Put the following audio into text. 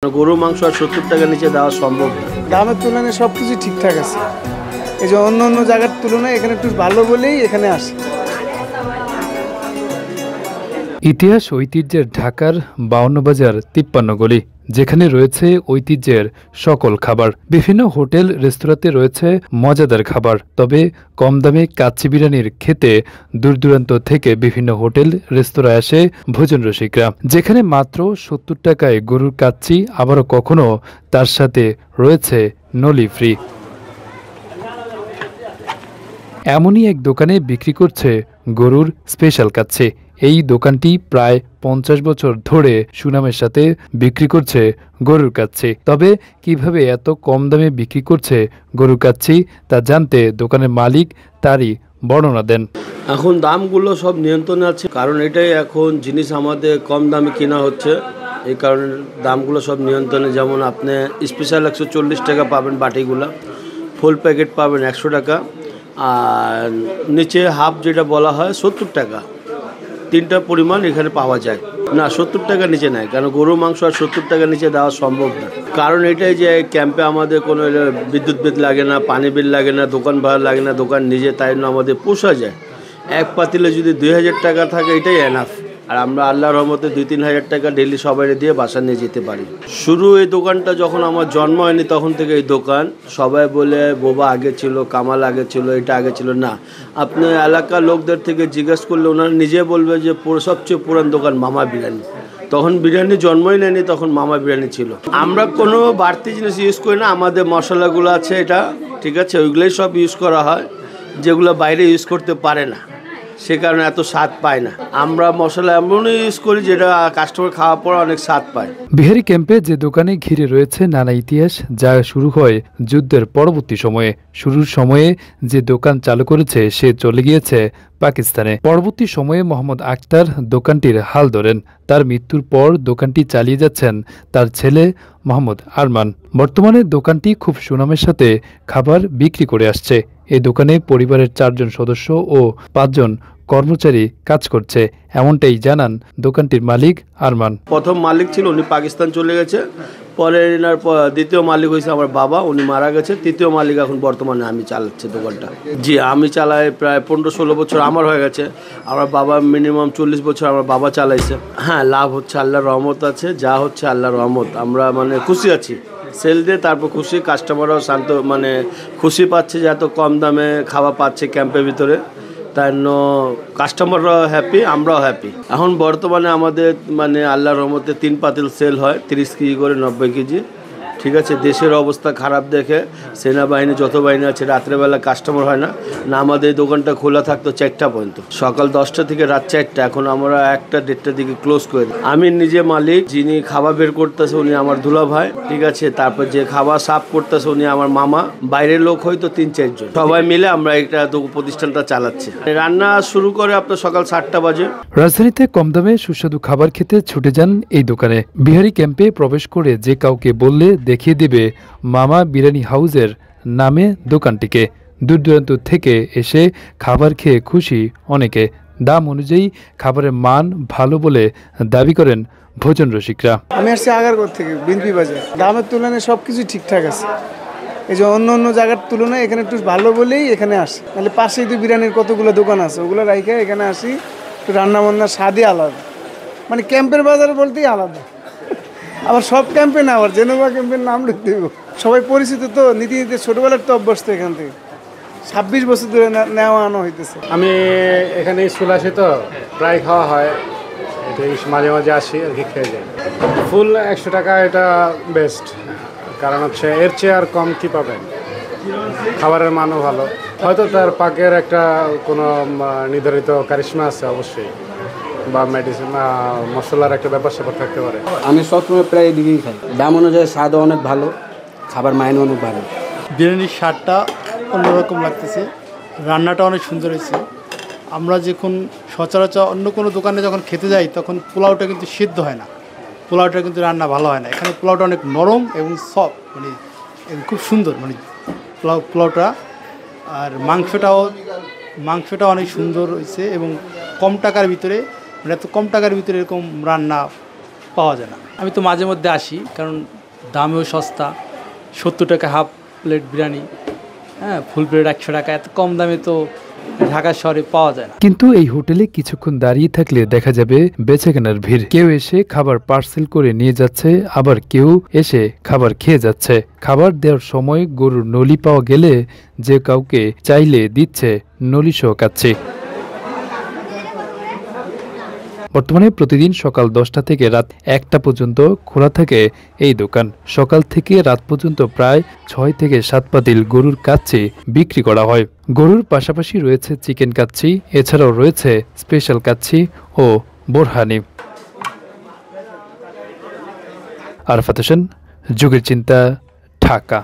গরু মাংস আর ৭০ টাকার নিচে দেওয়া সম্ভব না। দামের তুলনায় সব কিছু ঠিকঠাক আছে। এই যে অন্য অন্য জায়গার তুলনায় এখানে একটু ভালো বলেই এখানে আসে। ইতিহাস ঐতিহ্যের ঢাকার ৫২ বাজার ৫৩ গলি, যেখানে রয়েছে ঐতিহ্যের সকল খাবার। বিভিন্ন হোটেল রেস্তোরাঁতে রয়েছে মজাদার খাবার, তবে কম দামে কাচ্চি বিরিয়ানির খেতে দূর দূরান্ত থেকে বিভিন্ন হোটেল রেস্তোরাঁয় আসে ভোজন রসিকরা, যেখানে মাত্র ৭০ টাকায় গরুর কাচ্চি, আবারও কখনো তার সাথে রয়েছে নলি ফ্রি। এমনই এক দোকানে বিক্রি করছে গরুর স্পেশাল কাচ্চি। এই দোকানটি প্রায় ৫০ বছর ধরে সুনামের সাথে বিক্রি করছে গরুর কাচ্চি। তবে কিভাবে এত কম দামে বিক্রি করছে গরুর কাচ্চি তা জানতে দোকানের মালিক তারই বর্ণনা দেন। এখন দামগুলো সব নিয়ন্ত্রণে আছে, কারণ এটাই এখন জিনিস আমাদের কম দামে কেনা হচ্ছে, এই কারণে দামগুলো সব নিয়ন্ত্রণে। যেমন আপনি স্পেশাল ১৪০ টাকা পাবেন বাটিগুলো, ফুল প্যাকেট পাবেন ১০০ টাকা, আর নিচে হাফ যেটা বলা হয় ৭০ টাকা। তিনটা পরিমাণ এখানে পাওয়া যায় না, ৭০ টাকার নিচে নেয়, কারণ গরু মাংস আর ৭০ টাকার নিচে দেওয়া সম্ভব না। কারণ এটাই যে ক্যাম্পে আমাদের কোনো বিদ্যুৎ বিল লাগে না, পানি বিল লাগে না, দোকান ভাড়া লাগে না, দোকান নিজে, তাই জন্য আমাদের পোষা যায়। এক পাতিলে যদি ২০০০ টাকা থাকে এটাই এনাফ, আর আমরা আল্লাহর রহমতে ২-৩ হাজার টাকা ডেলি সবাই দিয়ে বাসা নিয়ে যেতে পারি। শুরু এই দোকানটা যখন আমার জন্ম হয়নি তখন থেকে এই দোকান, সবাই বলে বোবা আগে ছিল, কামাল আগে ছিল, এটা আগে ছিল না। আপনি এলাকার লোকদের থেকে জিজ্ঞেস করলে ওনারা নিজে বলবে যে সবচেয়ে পুরান দোকান মামা বিরিয়ানি। তখন বিরিয়ানি জন্মই নেয়নি, তখন মামা বিরিয়ানি ছিল। আমরা কোনো বাড়তি জিনিস ইউজ করি না, আমাদের মশলাগুলো আছে এটা, ঠিক আছে, ওইগুলোই সব ইউজ করা হয়, যেগুলো বাইরে ইউজ করতে পারে না, সে কারণে এত স্বাদ পায় না। আমরা মশলা এমনই ইউজ করি যেটা কাস্টমার খাওয়ার পর অনেক স্বাদ পায়। বিহারি ক্যাম্পে যে দোকানে ঘিরে রয়েছে নানা ইতিহাস, যা শুরু হয় যুদ্ধের পরবর্তী সময়ে। শুরুর সময়ে যে দোকান চালু করেছে সে চলে গিয়েছে পাকিস্তানে। পরবর্তী সময়ে মোহাম্মদ আক্তার দোকানটির হাল ধরেন। তার মৃত্যুর পর দোকানটি চালিয়ে যাচ্ছেন তার ছেলে মোহাম্মদ আরমান। বর্তমানে দোকানটি খুব সুনামের সাথে খাবার বিক্রি করে আসছে। এই দোকানে পরিবারের ৪ জন সদস্য ও ৫ জন কর্মচারী কাজ করছে, এমনটাই জানান দোকানটির মালিক আরমান। প্রথম মালিক ছিল, উনি পাকিস্তান চলে গেছে, পরে এনার দ্বিতীয় মালিক হয়েছে আমার বাবা, উনি মারা গেছে। তৃতীয় মালিক এখন বর্তমানে আমি চালাচ্ছি দোকানটা। জি, আমি চালাই প্রায় ১৫-১৬ বছর আমার হয়ে গেছে। আমার বাবা মিনিমাম ৪০ বছর আমার বাবা চালাইছে। হ্যাঁ, লাভ হচ্ছে, আল্লাহর রহমত আছে, যা হচ্ছে আল্লাহর রহমত। আমরা খুশি আছি, সেল দিয়ে তারপর খুশি, কাস্টমাররাও শান্ত খুশি পাচ্ছে যে এত কম দামে খাওয়া পাচ্ছে ক্যাম্পের ভিতরে, তাই জন্য কাস্টমাররাও হ্যাপি, আমরাও হ্যাপি। এখন বর্তমানে আমাদের আল্লাহর রহমতে ৩ পাতিল সেল হয়, ৩০ কেজি করে ৯০ কেজি, ঠিক আছে। দেশের অবস্থা খারাপ দেখে সেনাবাহিনী যত বাহিনী আছে রাত্রেবেলা কাস্টমার হয় না, আমাদের এই দোকানটা খোলা থাকতো ৪টা পর্যন্ত, সকাল ১০টা থেকে রাত ৪টা। এখন আমরা ১টা-১.৫টার দিকে ক্লোজ করে দিই। আমি নিজে মালিক, যিনি খাবার বের করতেছে উনি আমার দুলা ভাই, ঠিক আছে। তারপর যে খাবার সাফ করতেছে উনি আমার মামা, বাইরের লোক হয়তো ৩-৪ জন, সবাই মিলে আমরা একটা প্রতিষ্ঠানটা চালাচ্ছি। রান্না শুরু করে আপনার সকাল ৭টা বাজে। রাজধানীতে কম দামে সুস্বাদু খাবার খেতে ছুটে যান এই দোকানে। বিহারি ক্যাম্পে প্রবেশ করে যে কাউকে বললে দেখিয়ে দেবে মামা বিরিয়ানি হাউসের নামে দোকানটিকে। দূর দূরান্ত থেকে এসে খাবার খেয়ে খুশি অনেকে। দাম অনুযায়ী খাবারের মান ভালো বলে দাবি করেন ভোজন রসিকরা। আমি আসছি আগারগড় থেকে, বিনপি বাজার। দামের তুলনায় সব কিছু ঠিকঠাক আছে। এই যে অন্য অন্য জায়গার তুলনায় এখানে একটু ভালো বলেই এখানে আসি। তাহলে পাশেই তো বিরিয়ানির কতগুলো দোকান আছে, ওগুলো রাইখে এখানে আসি। একটু রান্নাবান্নার স্বাদই আলাদা, ক্যাম্পের বাজার বলতেই আলাদা। আবার সব ক্যাম্পে না, আবার জেনোভা ক্যাম্পের নাম লিখতে দেব। সবাই পরিচিত তো, নীতি নীতি ছোটোবেলার তো অভ্যস্ত। এখান থেকে ২৬ বছর ধরে নেওয়া আনা হইতেছে। আমি এখানে স্কুল আসি তো প্রায় খাওয়া হয়, এটা মাঝে মাঝে আসি আর কি, খেয়ে যাই। ফুল ১০০ টাকা, এটা বেস্ট, কারণ হচ্ছে এর চেয়ে আর কম কি পাবেন। খাবারের মানও ভালো, হয়তো তার পাকের একটা কোনো নির্ধারিত কারিশমা আছে অবশ্যই, বা মেডিসিন মশলার একটা ব্যাপার স্যাপার থাকতে পারে। আমি সবসময় প্রায় এদিকেই খাই। দাম অনুযায়ী স্বাদও অনেক ভালো, খাবার মাইনও অনেক ভালো। বিরিয়ানির স্বাদটা অন্যরকম লাগতেছে, রান্নাটা অনেক সুন্দর হয়েছে। আমরা যখন সচরাচর অন্য কোনো দোকানে যখন খেতে যাই তখন পোলাওটা কিন্তু সিদ্ধ হয় না, পোলাওটা কিন্তু রান্না ভালো হয় না। এখানে পোলাওটা অনেক নরম এবং সফট, খুব সুন্দর পোলাওটা। আর মাংসটাও অনেক সুন্দর হয়েছে এবং কম টাকার ভিতরে, এত কম টাকার ভিতরে এরকম রান্না পাওয়া যায় না। আমি তো মাঝে মধ্যে আসি, কারণ দামেও সস্তা। 70 টাকা হাফ প্লেট বিরিয়ানি, হ্যাঁ, ফুল প্লেট 100 টাকা। এত কম দামে তো ঢাকা শহরে পাওয়া যায় না। কিন্তু এই হোটেলে কিছুক্ষণ দাঁড়িয়ে থাকলে দেখা যাবে বেচাকেনার ভিড়। কেউ এসে খাবার পার্সেল করে নিয়ে যাচ্ছে, আবার কেউ এসে খাবার খেয়ে যাচ্ছে। খাবার দেওয়ার সময় গরুর নলি পাওয়া গেলে যে কাউকে চাইলে দিচ্ছে নলি সহ কাচ্ছি। বর্তমানে প্রতিদিন সকাল 10টা থেকে রাত 1টা পর্যন্ত খোলা থাকে এই দোকান। সকাল থেকে রাত পর্যন্ত প্রায় 6 থেকে 7 পাতিল গরুর কাচ্চি বিক্রি করা হয়। গরুর পাশাপাশি রয়েছে চিকেন কাচ্চি, এছাড়াও রয়েছে স্পেশাল কাচ্চি ও বোরহানি। আরাফাত হোসেন, যুগের চিন্তা, ঢাকা।